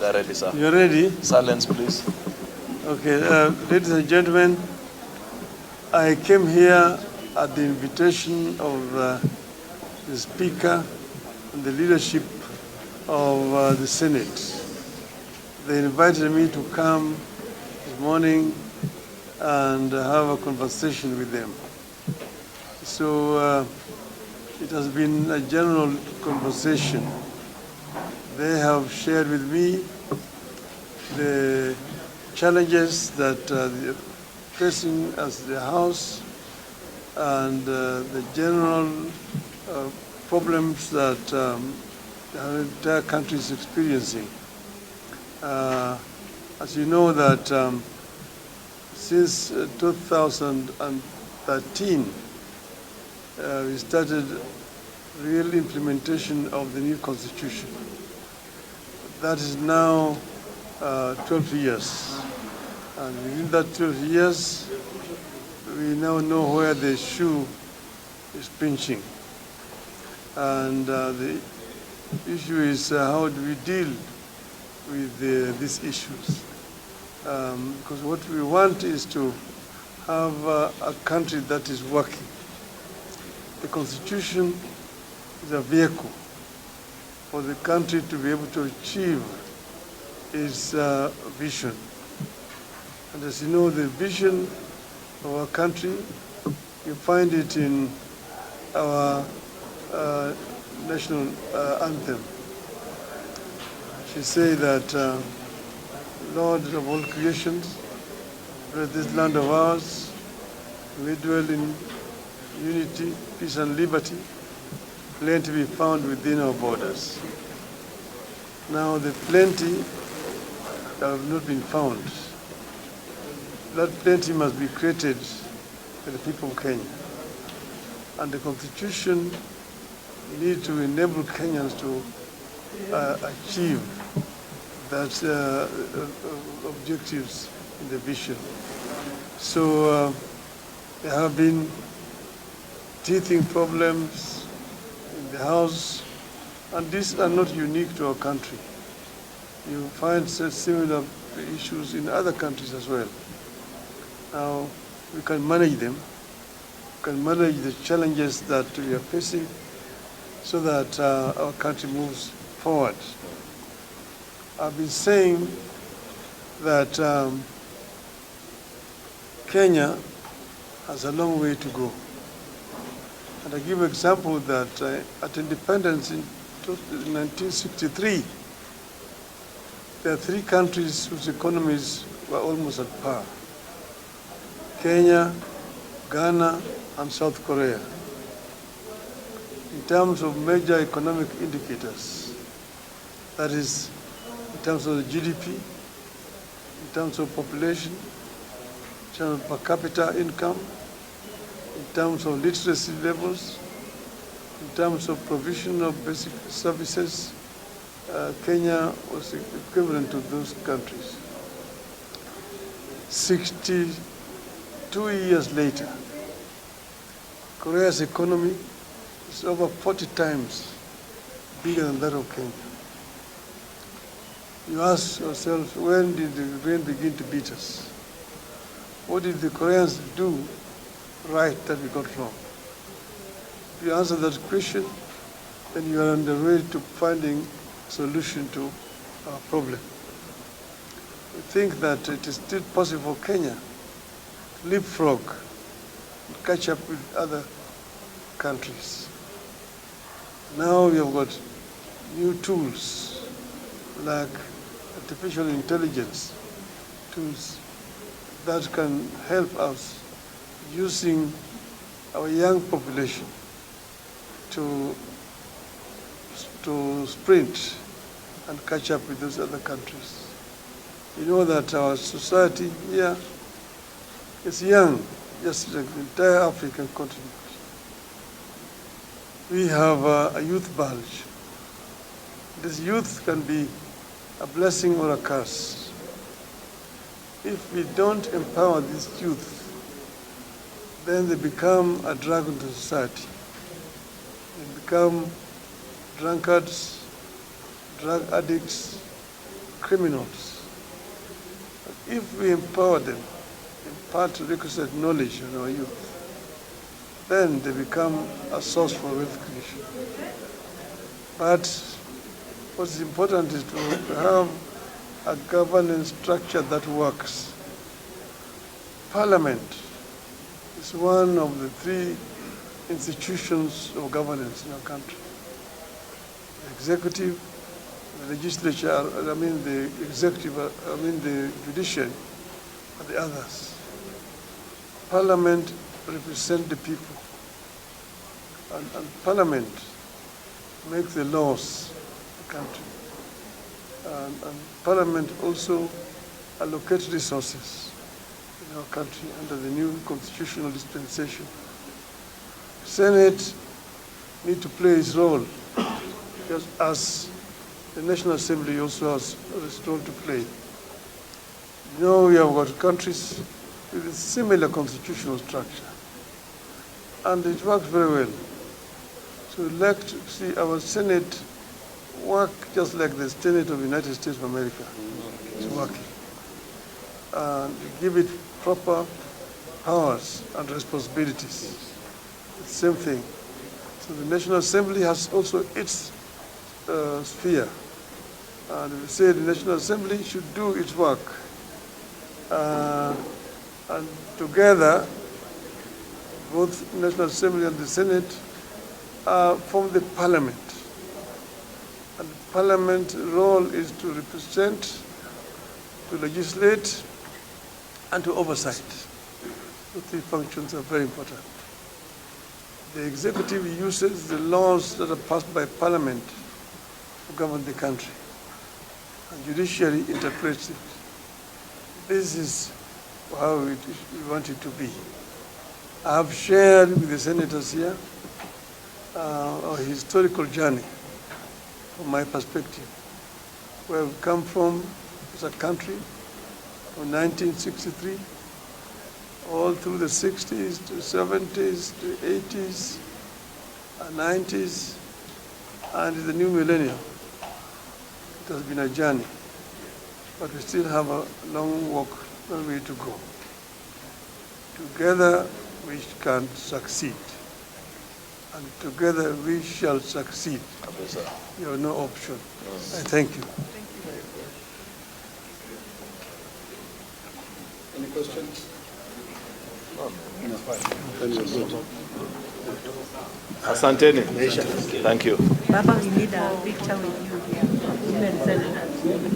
We are ready, sir. You're ready? Silence, please. Okay, ladies and gentlemen, I came here at the invitation of the Speaker and the leadership of the Senate. They invited me to come this morning and have a conversation with them. So it has been a general conversation. They have shared with me the challenges that they're facing as the House and the general problems that the entire country is experiencing. As you know that since 2013, we started real implementation of the new constitution. That is now 12 years. And within that 12 years, we now know where the shoe is pinching. And the issue is how do we deal with these issues? Because what we want is to have a country that is working. The Constitution is a vehicle for the country to be able to achieve its vision. And as you know, the vision of our country, you find it in our national anthem. She says that, Lord of all creations, bless this land of ours, we dwell in unity, peace and liberty, plenty be found within our borders. Now the plenty have not been found. That plenty must be created by the people of Kenya. And the Constitution needs to enable Kenyans to achieve that objectives in the vision. So there have been teething problems in the House, and these are not unique to our country. You find similar issues in other countries as well. Now, we can manage them, we can manage the challenges that we are facing so that our country moves forward. I've been saying that Kenya has a long way to go. And I give an example that at independence in 1963, there are three countries whose economies were almost at par: Kenya, Ghana, and South Korea. In terms of major economic indicators, that is, in terms of the GDP, in terms of population, in terms of per capita income, in terms of literacy levels, in terms of provision of basic services, Kenya was equivalent to those countries. 62 years later, Korea's economy is over 40 times bigger than that of Kenya. You ask yourself, when did the rain begin to beat us? What did the Koreans do right that we got wrong? If you answer that question, then you are on the way to finding a solution to our problem. We think that it is still possible for Kenya to leapfrog and catch up with other countries. Now we have got new tools like artificial intelligence tools that can help us using our young population to sprint and catch up with those other countries. You know that our society here is young, just like the entire African continent. We have a youth bulge. This youth can be a blessing or a curse. If we don't empower this youth, then they become a drag on the society. They become drunkards, drug addicts, criminals. But if we empower them, impart requisite knowledge on our youth, then they become a source for wealth creation. But what's important is to have a governance structure that works. Parliament is one of the three institutions of governance in our country. The executive, the legislature, the executive, the judiciary, and the others. Parliament represents the people, and Parliament makes the laws of the country. And Parliament also allocates resources in our country under the new constitutional dispensation. Senate need to play its role, just as the National Assembly also has its role to play. You know, we have got countries with a similar constitutional structure, and it works very well. So we'd like to see our Senate work just like the Senate of the United States of America is working, and give it proper powers and responsibilities. The same thing. So the National Assembly has also its sphere, and we say the National Assembly should do its work, and together, both the National Assembly and the Senate form the Parliament. And the Parliament's role is to represent, to legislate, and to oversight. The three functions are very important. The executive uses the laws that are passed by Parliament to govern the country, and judiciary interprets it. This is how we want it to be. I have shared with the senators here a historical journey from my perspective, where we've come from as a country from 1963 all through the 60s to 70s to 80s and 90s and the new millennium. It has been a journey, but we still have a long way to go. Together we can succeed, and together we shall succeed. You have no option. I thank you. Any questions? Asanteni. Thank you. Baba, we need a picture with you here.